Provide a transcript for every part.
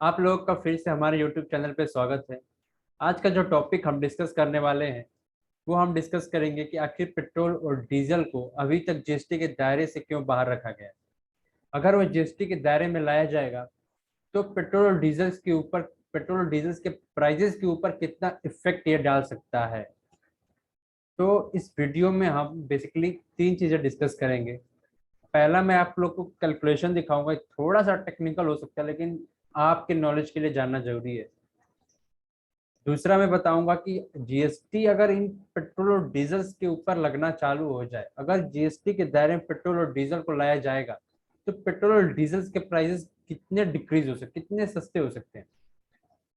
आप लोगों का फिर से हमारे YouTube चैनल पे स्वागत है। आज का जो टॉपिक हम डिस्कस करने वाले हैं वो हम डिस्कस करेंगे कि आखिर पेट्रोल और डीजल को अभी तक जीएसटी के दायरे से क्यों बाहर रखा गया है। अगर वो जीएसटी के दायरे में लाया जाएगा तो पेट्रोल और डीजल के प्राइजेस के ऊपर कितना इफेक्ट ये डाल सकता है। तो इस वीडियो में हम बेसिकली तीन चीजें डिस्कस करेंगे। पहला, मैं आप लोग को कैलकुलेशन दिखाऊंगा, थोड़ा सा टेक्निकल हो सकता है लेकिन आपके नॉलेज के लिए जानना जरूरी है। दूसरा, मैं बताऊंगा कि जीएसटी अगर इन पेट्रोल और डीजल के ऊपर लगना चालू हो जाए, अगर जीएसटी के दायरे में पेट्रोल और डीजल को लाया जाएगा तो पेट्रोल और डीजल के प्राइसेस कितने डिक्रीज हो सकते, कितने सस्ते हो सकते हैं।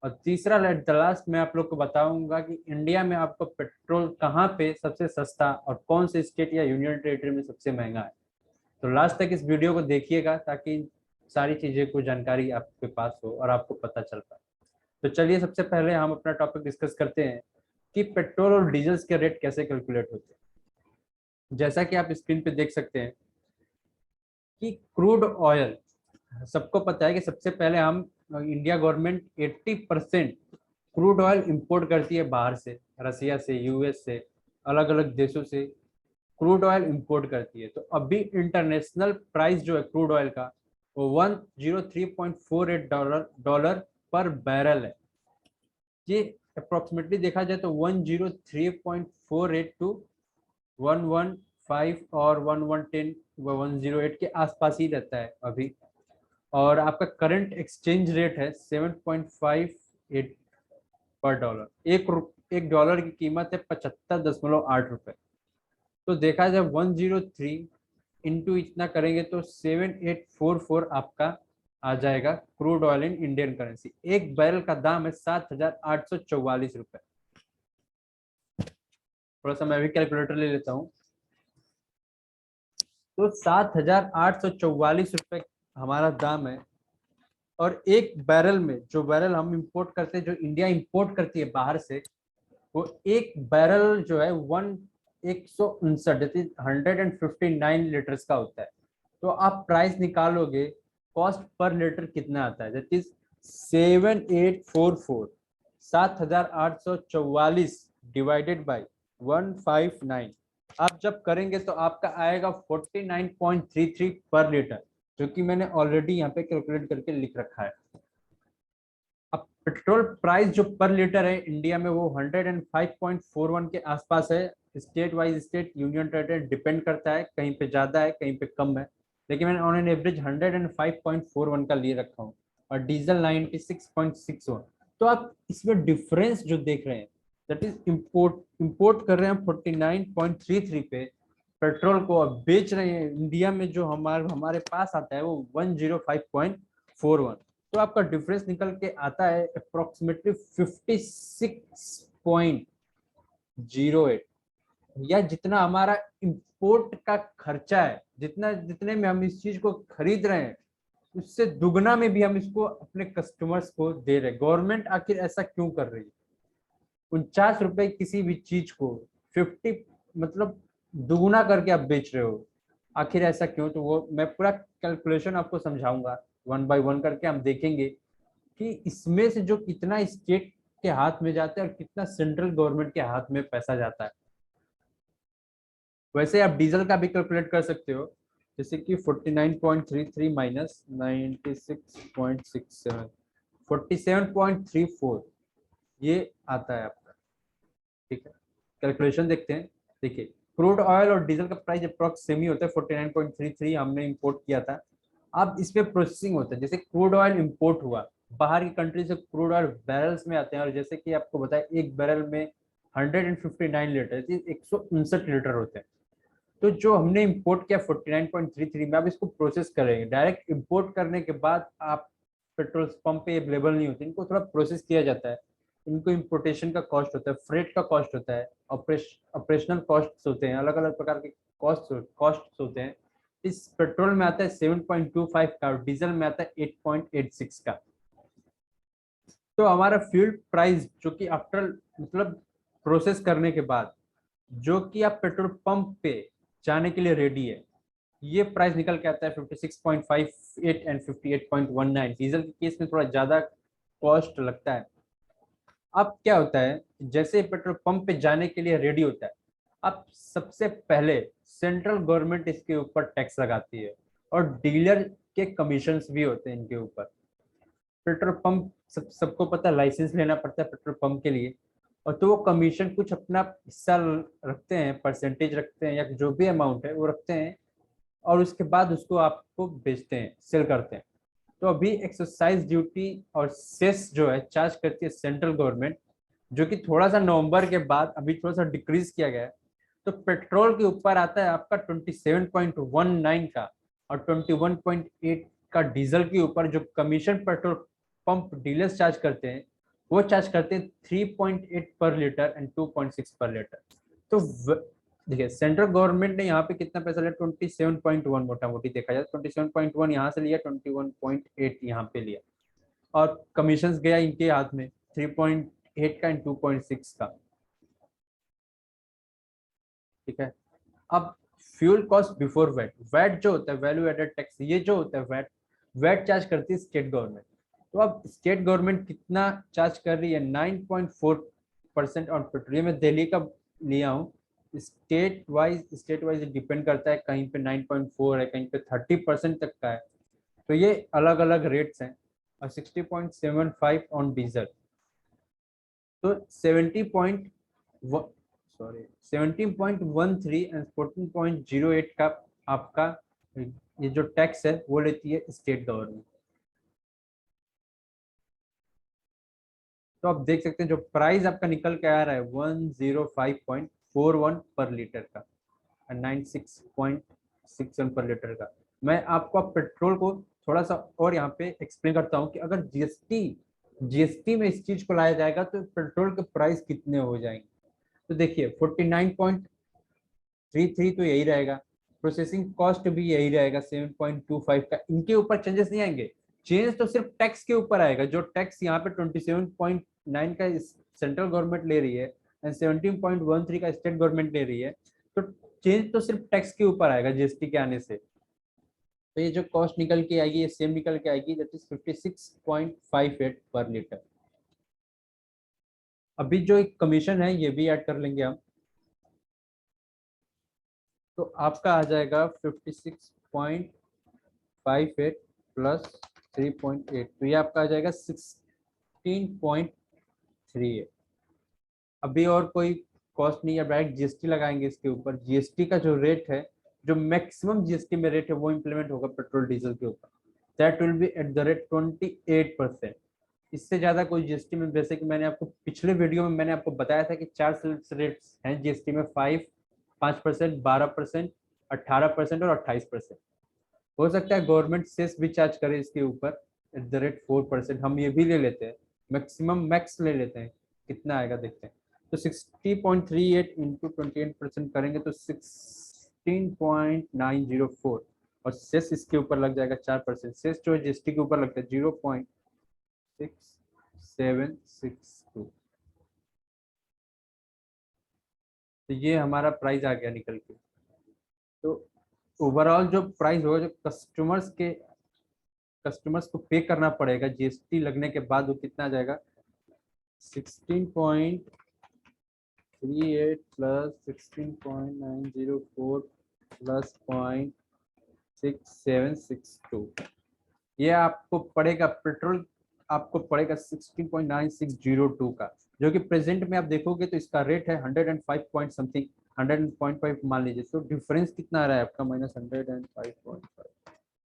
और तीसरा, एट द लास्ट मैं आप लोग को बताऊंगा कि इंडिया में आपको पेट्रोल कहाँ पे सबसे सस्ता और कौन से स्टेट या यूनियन टेरिटरी में सबसे महंगा है। तो लास्ट तक इस वीडियो को देखिएगा ताकि सारी चीजें को जानकारी आपके पास हो और आपको पता चल पाए। तो चलिए सबसे पहले हम अपना टॉपिक डिस्कस करते हैं कि पेट्रोल और डीजल के रेट कैसे कैलकुलेट होते हैं। जैसा कि आप स्क्रीन पे देख सकते हैं कि क्रूड ऑयल, सबको पता है कि सबसे पहले हम India government 80% crude oil import करती है बाहर से, रसिया से, यूएस से, अलग अलग देशों से क्रूड ऑयल इंपोर्ट करती है। तो अभी इंटरनेशनल प्राइस जो है क्रूड ऑयल का वो 103.48 डॉलर पर बैरल है। ये अप्रोक्सीमेटली देखा जाए तो 103.48 टू 115 और 1110 108 के आसपास ही रहता है अभी। और आपका करंट एक्सचेंज रेट है 7.58 पर डॉलर। एक डॉलर की कीमत है 75.8 रुपए। तो देखा जाए 103 इंटू इतना करेंगे तो 7844 आपका आ जाएगा crude oil in Indian currency. एक बैरल का दाम है 7,844 रुपए। थोड़ा सा मैं भी कैलकुलेटर ले लेता हूँ। तो 7,844 रुपए हमारा दाम है। और एक बैरल में, जो बैरल हम इंपोर्ट करते हैं, जो इंडिया इंपोर्ट करती है बाहर से, वो एक बैरल जो है 159 लीटर्स का होता है। तो आप प्राइस निकालोगे, कॉस्ट पर लीटर कितना आता है, दैट इज 7844, 7,844 डिवाइडेड बाई 159। आप जब करेंगे तो आपका आएगा 49.33 पर लीटर, जो कि मैंने ऑलरेडी यहाँ पे कैलकुलेट करके लिख रखा है। अब पेट्रोल प्राइस जो पर लीटर है इंडिया में वो 105.41 के आसपास है। State wise state, union territory depend करता है, कहीं पे ज्यादा है कहीं पे कम है, लेकिन मैंने ऑन एन एवरेज 105.41 का लिए रखा हूँ। और डीजल 96.61। तो आप इसमें डिफरेंस जो देख रहे हैं, दैट इज इंपोर्ट कर रहे हैं 49.33 पे पेट्रोल को, अब बेच रहे हैं इंडिया में जो हमारे पास आता है वो 105.41। तो आपका डिफरेंस निकल के आता है अप्रोक्सीमेटली 56.08। या जितना हमारा इंपोर्ट का खर्चा है, जितने में हम इस चीज को खरीद रहे हैं, उससे दुगना में भी हम इसको अपने कस्टमर्स को दे रहे हैं। गवर्नमेंट आखिर ऐसा क्यों कर रही है? 49 रुपए किसी भी चीज को 50, मतलब दुगुना करके आप बेच रहे हो, आखिर ऐसा क्यों? तो वो मैं पूरा कैलकुलेशन आपको समझाऊंगा, वन बाय वन करके हम देखेंगे कि इसमें से जो कितना स्टेट के हाथ में जाता है और कितना सेंट्रल गवर्नमेंट के हाथ में पैसा जाता है। वैसे आप डीजल का भी कैलकुलेट कर सकते हो, जैसे कि 49.33 माइनस 96.67, 47.34 ये आता है आपका। ठीक है, कैलकुलेशन देखते हैं। देखिए, क्रूड ऑयल और डीजल का प्राइस अप्रॉक्स सेम ही होता है, 49.33 हमने इंपोर्ट किया था। अब इसमें प्रोसेसिंग होता है, जैसे क्रूड ऑयल इंपोर्ट हुआ बाहर की कंट्री से, क्रूड ऑयल बैरल्स में आते हैं, और जैसे कि आपको बताया एक बैरल में 159 लीटर, 159 लीटर होते हैं। तो जो हमने इंपोर्ट किया 49.33 में, अब इसको प्रोसेस करेंगे। डायरेक्ट इंपोर्ट करने के बाद आप पेट्रोल पंप पे अवेलेबल नहीं होते, इनको थोड़ा प्रोसेस किया जाता है। इनको इंपोर्टेशन का कॉस्ट होता है, फ्रेट का कॉस्ट होता है, ऑपरेशनल कॉस्ट होते हैं, अलग अलग प्रकार के कॉस्ट होते हैं। इस पेट्रोल में आता है 7.25 का और डीजल में आता है 8.86 का। तो हमारा फ्यूल प्राइस जो कि आफ्टर, मतलब प्रोसेस करने के बाद, जो कि आप पेट्रोल पंप पे जाने के लिए रेडी है, ये प्राइस निकल के आता है 56.58 एंड 58.19। डीजल के केस में थोड़ा ज्यादा कॉस्ट लगता है। अब क्या होता है, जैसे पेट्रोल पंप पे जाने के लिए रेडी होता है, अब सबसे पहले सेंट्रल गवर्नमेंट इसके ऊपर टैक्स लगाती है और डीलर के कमीशंस भी होते हैं इनके ऊपर। पेट्रोल पंप सबको पता है, लाइसेंस लेना पड़ता है पेट्रोल पंप के लिए, और तो वो कमीशन कुछ अपना हिस्सा रखते हैं, परसेंटेज रखते हैं, या जो भी अमाउंट है वो रखते हैं, और उसके बाद उसको आपको बेचते हैं, सेल करते हैं। तो अभी एक्सरसाइज ड्यूटी और सेस जो है चार्ज करती है सेंट्रल गवर्नमेंट, जो कि थोड़ा सा नवंबर के बाद अभी थोड़ा सा डिक्रीज किया गया है। तो पेट्रोल के ऊपर आता है आपका 27.19 का, और 21.8 का डीजल के ऊपर जो commission petrol pump dealers charge करते हैं, वो चार्ज करते हैं 3.8 पर लीटर एंड 2.6 पर लीटर। तो देखिए सेंट्रल गवर्नमेंट ने यहाँ पे कितना पैसा लिया, 27.1 मोटा मोटी देखा जाए, 27.1 यहाँ से लिया, 21.8 यहाँ पे लिया, और कमीशन गया इनके हाथ में 3.8 का एंड 2.6 का। ठीक है। अब fuel cost before VAT, VAT जो होता है वैल्यू एडेड टैक्स, ये जो होता है वैट, वैट चार्ज करती है स्टेट गवर्नमेंट। तो अब स्टेट गवर्नमेंट कितना चार्ज कर रही है, 9.4% ऑन पेट्रोल। ये मैं दिल्ली का लिया हूँ, स्टेट वाइज डिपेंड करता है, कहीं पे 9.4 है, कहीं पे 30% तक का है। तो ये अलग अलग रेट्स हैं। और 60.75 ऑन डीजल, तो 17.13 एंड 14.08 का आपका ये जो टैक्स है वो लेती है स्टेट गवर्नमेंट। तो आप देख सकते हैं जो प्राइस आपका निकल के आ रहा है 105.41 पर लीटर का, 96.61 पर लीटर का। मैं आपको पेट्रोल को थोड़ा सा और यहाँ पे एक्सप्लेन करता हूँ कि अगर जीएसटी में इस चीज को लाया जाएगा तो पेट्रोल के प्राइस कितने हो जाएंगे। तो देखिए 49.33 तो यही रहेगा, प्रोसेसिंग कॉस्ट भी यही रहेगा 7.25 का, इनके ऊपर चेंजेस नहीं आएंगे। चेंज तो सिर्फ टैक्स के ऊपर आएगा, जो टैक्स यहाँ पे 27.9 का सेंट्रल गवर्नमेंट ले रही है एंड 17.13 का स्टेट गवर्नमेंट ले रही है। तो चेंज तो सिर्फ टैक्स के ऊपर आएगा जीएसटी के आने से। तो ये जो कॉस्ट निकल के आएगी ये सेम निकल के आएगी, दैट इज 56.58 पर लीटर। अभी जो एक कमीशन है ये भी ऐड कर लेंगे हम, तो आपका आ जाएगा 56.58 प्लस 3.8, तो ये आपका आ जाएगा 16.38। अभी और कोई कॉस्ट नहीं है, डायरेक्ट जीएसटी लगाएंगे इसके ऊपर। जीएसटी का जो रेट है, जो मैक्सिमम जीएसटी में रेट है वो इम्प्लीमेंट होगा पेट्रोल डीजल के ऊपर, that will be at the rate 28%। इससे ज्यादा कोई जीएसटी में, जैसे कि मैंने आपको पिछले वीडियो में मैंने आपको बताया था कि 4 रेट्स हैं जीएसटी में, 5%, 12%, 18% और 28%। हो सकता है गवर्नमेंट सेस भी चार्ज करे इसके ऊपर एट द रेट 4%। हम ये भी ले लेते हैं, मैक्सिमम मैक्स ले लेते हैं, कितना आएगा देखते हैं। तो 60.38 इंटू 28% करेंगे तो 16.904, और सेस इसके ऊपर लग जाएगा 4%। सेस जो जीएसटी के ऊपर लगता है 0.6762। तो ये हमारा प्राइस आ गया निकल के। तो ओवरऑल जो प्राइस होगा, जो कस्टमर्स को पे करना पड़ेगा जीएसटी लगने के बाद, वो कितना आ जाएगा, 16.38 प्लस 16.904 प्लस 0.6762। ये आपको पड़ेगा, पेट्रोल आपको पड़ेगा 16.9602 का, जो कि प्रेजेंट में आप देखोगे तो इसका रेट है 105 पॉइंट समथिंग, 100.5 मान लीजिए। तो डिफरेंस कितना आ रहा है आपका, माइनस 105.5,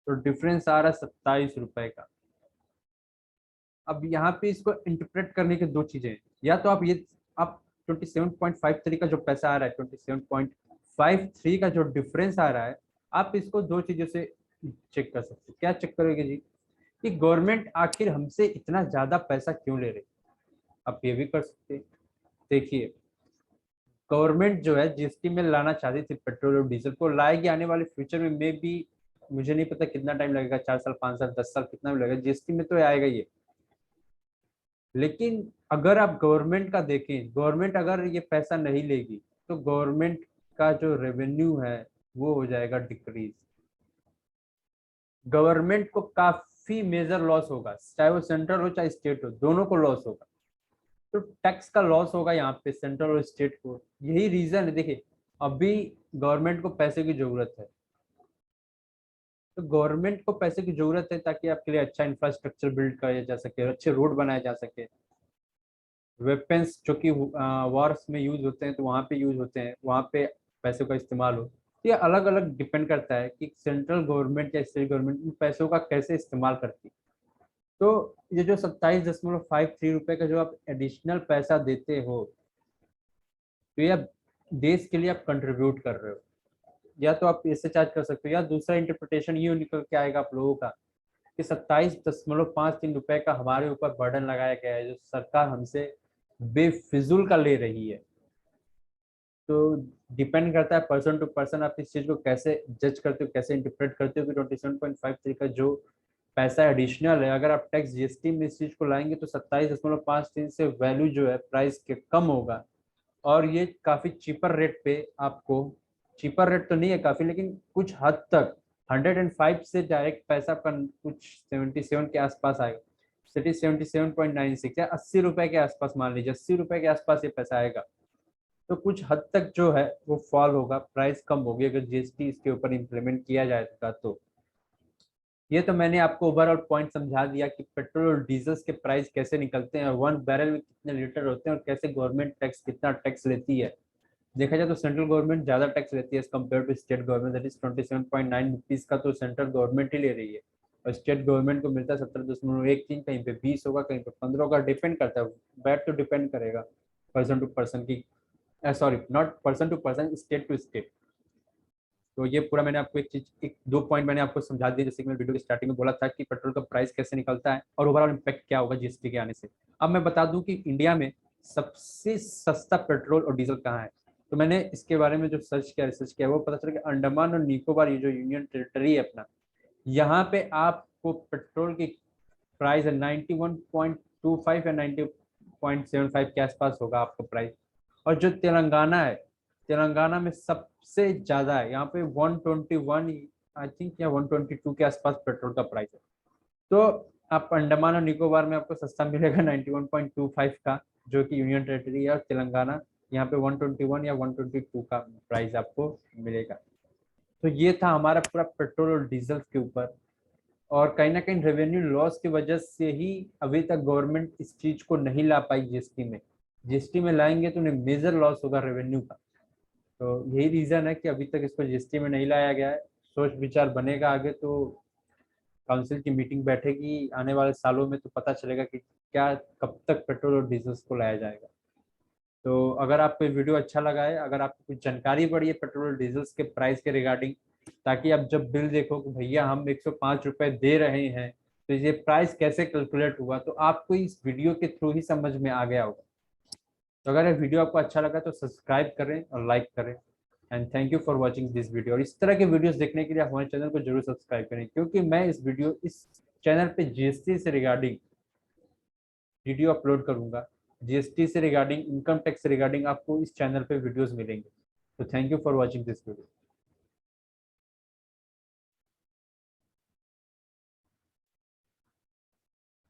तो डिफरेंस आ रहा है 27 रुपए का। अब यहाँ पे इसको इंटरप्रेट करने की दो चीजें हैं, या तो आप 27.53 का जो पैसा आ रहा है, 27.53 का जो डिफरेंस आ रहा है, आप इसको दो चीजों से चेक कर सकते हैं। क्या चेक करोगे जी, कि गवर्नमेंट आखिर हमसे इतना ज्यादा पैसा क्यों ले रही। आप ये भी कर सकते हैं। देखिए गवर्नमेंट जो है जीएसटी में लाना चाहती थी पेट्रोल और डीजल को, लाएगी आने वाले फ्यूचर में, मे बी मुझे नहीं पता कितना टाइम लगेगा, 4 साल, 5 साल, 10 साल, कितना भी लगेगा, जीएसटी में तो आएगा ये। लेकिन अगर आप गवर्नमेंट का देखें, गवर्नमेंट अगर ये पैसा नहीं लेगी तो गवर्नमेंट का जो रेवेन्यू है वो हो जाएगा डिक्रीज। गवर्नमेंट को काफी मेजर लॉस होगा, चाहे वो सेंट्रल हो चाहे स्टेट हो, दोनों को लॉस होगा। तो टैक्स का लॉस होगा यहाँ पे सेंट्रल और स्टेट को। यही रीजन है, देखिए अभी गवर्नमेंट को पैसे की जरूरत है, तो गवर्नमेंट को पैसे की जरूरत है ताकि आपके लिए अच्छा इंफ्रास्ट्रक्चर बिल्ड किया जा सके, अच्छे रोड बनाए जा सके, वेपन्स जो कि वॉर्स में यूज होते हैं तो वहाँ पे यूज होते हैं, वहाँ पे पैसों का इस्तेमाल हो। तो ये अलग अलग डिपेंड करता है कि सेंट्रल गवर्नमेंट या स्टेट गवर्नमेंट इन पैसों का कैसे इस्तेमाल करती है। तो ये जो 27.53 रुपए का जो आप एडिशनल पैसा देते हो, तो ये आप देश के लिए आप कंट्रीब्यूट कर रहे हो। या तो आप इससे चार्ज कर सकते हो, या दूसरा इंटरप्रिटेशन ये निकल के आएगा आप लोगों का कि 27.53 रुपए का हमारे ऊपर बर्डन लगाया गया है, जो सरकार हमसे बेफिजूल का ले रही है। तो डिपेंड करता है पर्सन टू पर्सन, आप इस चीज को कैसे जज करते हो, कैसे इंटरप्रेट करते हो कि 27.53 का जो पैसा एडिशनल है, अगर आप टैक्स जीएसटी में इस चीज को लाएंगे तो 27.53 से वैल्यू जो है प्राइस के कम होगा, और ये काफी चीपर रेट पे आपको, चीपर रेट तो नहीं है काफी, लेकिन कुछ हद तक 105 से डायरेक्ट पैसा आपका कुछ 77 के आसपास आएगा, 77.96 या 80 रुपए के आसपास, मान लीजिए 80 रुपए के आसपास ये पैसा आएगा। तो कुछ हद तक जो है वो फॉल होगा, प्राइस कम होगी अगर जीएसटी इसके ऊपर इम्प्लीमेंट किया जाएगा। तो ये तो मैंने आपको ओवरऑल पॉइंट समझा दिया कि पेट्रोल और डीजल के प्राइस कैसे निकलते हैं, और 1 बैरल में कितने लीटर होते हैं, और कैसे गवर्नमेंट टैक्स कितना टैक्स लेती है। देखा जाए तो सेंट्रल गवर्नमेंट ज्यादा टैक्स लेती है as compare to state government, that is 27.9 rupees का तो सेंट्रल गवर्नमेंट ही ले रही है, और स्टेट गवर्नमेंट को मिलता है 17.13, कहीं पे 20 होगा, कहीं पे 15 होगा, डिपेंड करता है। बैट तो डिपेंड करेगा पर्सन टू पर्सन की, sorry not person to person, state to state. तो ये पूरा मैंने आपको एक चीज, एक दो पॉइंट मैंने आपको समझा दिया, जैसे कि मैं वीडियो की स्टार्टिंग में बोला था कि पेट्रोल का प्राइस कैसे निकलता है और ओवरऑल इम्पैक्ट क्या होगा जीएसटी के आने से। अब मैं बता दूं कि इंडिया में सबसे सस्ता पेट्रोल और डीजल कहाँ है। तो मैंने इसके बारे में जो सर्च किया, रिसर्च किया, वो पता चला कि अंडमान और निकोबार, ये जो यूनियन टेरिटरी है अपना, यहाँ पे आपको पेट्रोल की प्राइस है 91.25 या 90.75 के आसपास होगा आपको प्राइस। और जो तेलंगाना है, तेलंगाना में सबसे ज्यादा है, यहाँ पे 121 आई थिंक या 122 के आसपास पेट्रोल का प्राइस है। तो आप अंडमान और निकोबार में आपको सस्ता मिलेगा 91.25 का, जो कि यूनियन टेरिटरी है, और तेलंगाना यहाँ पे 121 या 122 का प्राइस आपको मिलेगा। तो ये था हमारा पूरा पेट्रोल और डीजल के ऊपर, और कहीं ना कहीं रेवेन्यू लॉस की वजह से ही अभी तक गवर्नमेंट इस चीज को नहीं ला पाई जीएसटी में। जीएसटी में लाएंगे तो उन्हें मेजर लॉस होगा रेवेन्यू का। तो यही रीजन है कि अभी तक इसको जीएसटी में नहीं लाया गया है। सोच विचार बनेगा आगे, तो काउंसिल की मीटिंग बैठेगी आने वाले सालों में, तो पता चलेगा कि क्या कब तक पेट्रोल और डीजल को लाया जाएगा। तो अगर आपको वीडियो अच्छा लगा है, अगर आपको कुछ जानकारी पड़ी है पेट्रोल और डीजल के प्राइस के रिगार्डिंग, ताकि आप जब बिल देखो कि भैया हम 105 रुपए दे रहे हैं, तो ये प्राइस कैसे कैलकुलेट हुआ, तो आपको इस वीडियो के थ्रू ही समझ में आ गया होगा। तो अगर ये वीडियो आपको अच्छा लगा तो सब्सक्राइब करें और लाइक करें, and thank you for watching this video. और इस तरह के वीडियोस देखने के लिए आप हमारे चैनल को जरूर सब्सक्राइब करें, क्योंकि मैं इस चैनल पे जीएसटी से रिगार्डिंग वीडियो अपलोड करूंगा, जीएसटी से रिगार्डिंग, इनकम टैक्स से रिगार्डिंग आपको इस चैनल पे वीडियोस मिलेंगे। तो thank you for watching this video.